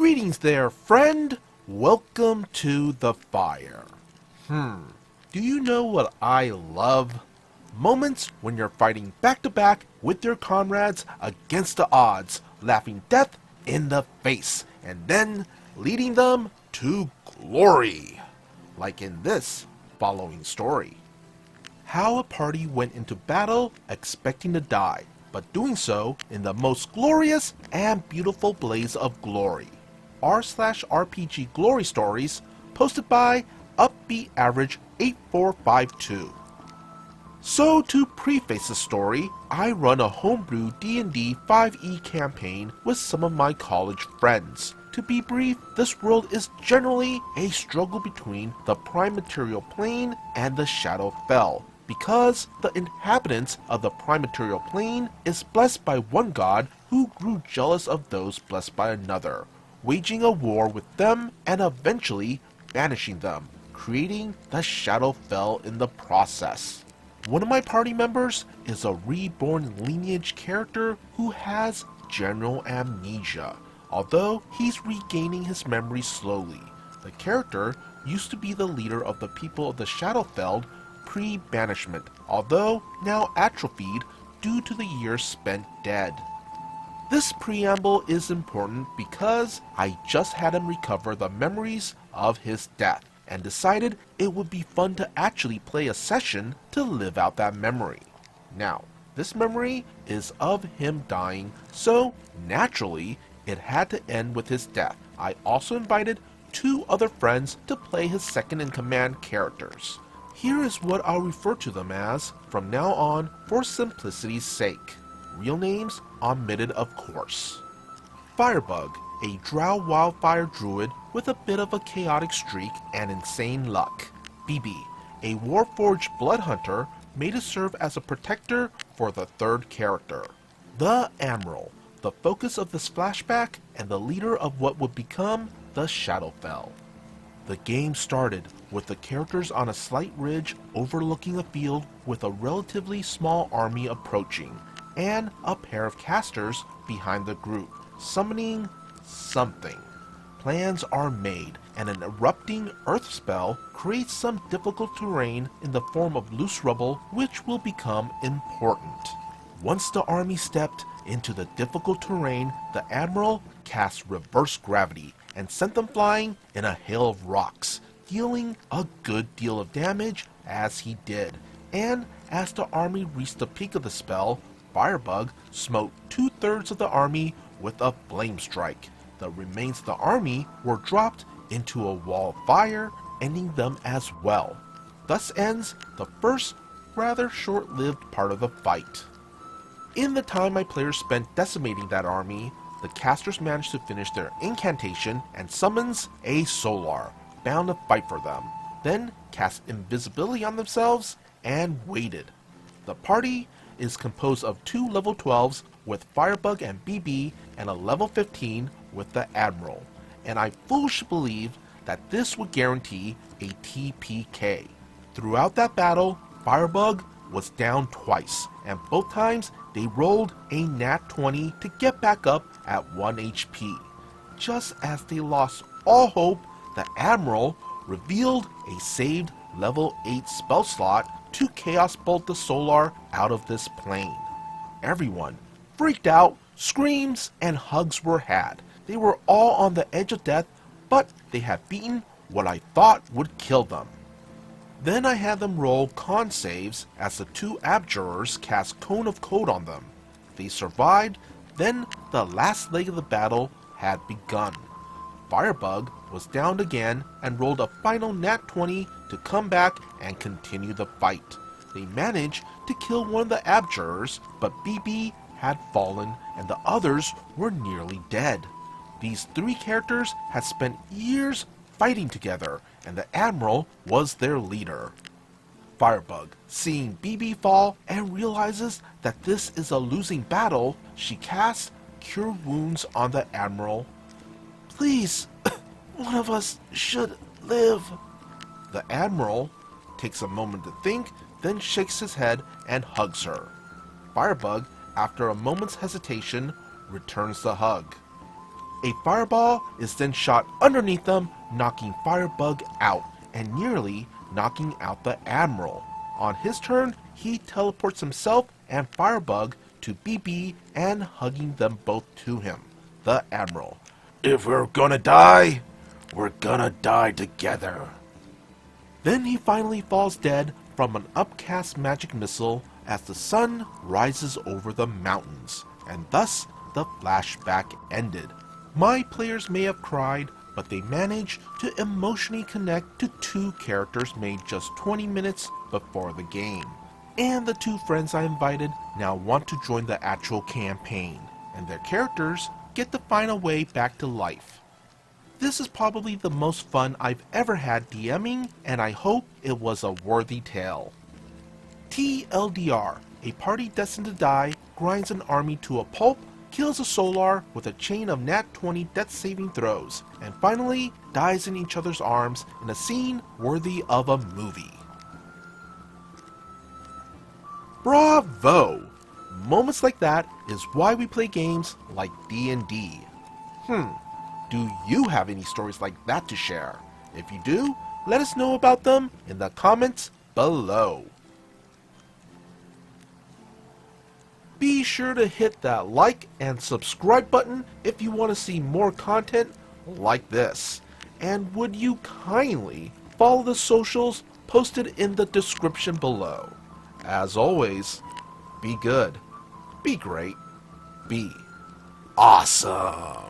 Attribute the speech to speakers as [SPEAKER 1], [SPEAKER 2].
[SPEAKER 1] Greetings there, friend! Welcome to the fire. Do you know what I love? Moments when you're fighting back to back with your comrades against the odds, laughing death in the face, and then leading them to glory. Like in this following story. How a party went into battle expecting to die, but doing so in the most glorious and beautiful blaze of glory. r/rpg glory stories, posted by Upbeat Average 8452. So to preface the story, I run a homebrew D&D 5e campaign with some of my college friends. To be brief, this world is generally a struggle between the prime material plane and the shadow fell, because the inhabitants of the prime material plane is blessed by one god who grew jealous of those blessed by another, waging a war with them and eventually banishing them, creating the Shadowfell in the process. One of my party members is a reborn lineage character who has general amnesia, although he's regaining his memory slowly. The character used to be the leader of the people of the Shadowfell pre-banishment, although now atrophied due to the years spent dead. This preamble is important because I just had him recover the memories of his death and decided it would be fun to actually play a session to live out that memory. Now, this memory is of him dying, so naturally it had to end with his death. I also invited 2 other friends to play his second-in-command characters. Here is what I'll refer to them as from now on for simplicity's sake. Real names omitted, of course. Firebug, a drow wildfire druid with a bit of a chaotic streak and insane luck. BB, a warforged blood hunter made to serve as a protector for the 3rd character. The Admiral, the focus of this flashback and the leader of what would become the Shadowfell. The game started with the characters on a slight ridge overlooking a field with a relatively small army approaching, and a pair of casters behind the group, summoning something. Plans are made, and an erupting earth spell creates some difficult terrain in the form of loose rubble, which will become important. Once the army stepped into the difficult terrain, the Admiral cast reverse gravity and sent them flying in a hail of rocks, dealing a good deal of damage as he did. And as the army reached the peak of the spell, Firebug smote 2/3 of the army with a flame strike. The remains of the army were dropped into a wall of fire, ending them as well. Thus ends the first, rather short-lived part of the fight. In the time my players spent decimating that army, the casters managed to finish their incantation and summons a Solar, bound to fight for them, then cast invisibility on themselves and waited. The party is composed of 2 level 12s with Firebug and BB and a level 15 with the Admiral, and I foolishly believed that this would guarantee a TPK. Throughout that battle, Firebug was down twice, and both times they rolled a nat 20 to get back up at 1 HP. Just as they lost all hope, the Admiral revealed a saved level 8 spell slot to Chaos Bolt the Solar out of this plane. Everyone freaked out, screams and hugs were had. They were all on the edge of death, but they had beaten what I thought would kill them. Then I had them roll con saves as the 2 abjurers cast Cone of Cold on them. They survived, then the last leg of the battle had begun. Firebug was downed again and rolled a final nat 20 to come back and continue the fight. They managed to kill one of the abjurers, but BB had fallen and the others were nearly dead. These 3 characters had spent years fighting together, and the Admiral was their leader. Firebug, seeing BB fall and realizes that this is a losing battle, she casts Cure Wounds on the Admiral. "Please, one of us should live." The Admiral takes a moment to think, then shakes his head and hugs her. Firebug, after a moment's hesitation, returns the hug. A fireball is then shot underneath them, knocking Firebug out and nearly knocking out the Admiral. On his turn, he teleports himself and Firebug to BB and hugging them both to him, the Admiral. If we're gonna die, we're gonna die together. Then he finally falls dead from an upcast magic missile as the sun rises over the mountains, and thus the flashback ended. My players may have cried, but they managed to emotionally connect to two characters made just 20 minutes before the game. And the two friends I invited now want to join the actual campaign, and their characters get to find a way back to life. This is probably the most fun I've ever had DMing, and I hope it was a worthy tale. TLDR, a party destined to die grinds an army to a pulp, kills a Solar with a chain of nat 20 death saving throws, and finally dies in each other's arms in a scene worthy of a movie. Bravo! Moments like that is why we play games like D&D. Do you have any stories like that to share? If you do, let us know about them in the comments below. Be sure to hit that like and subscribe button if you want to see more content like this. And would you kindly follow the socials posted in the description below. As always, be good, be great, be awesome.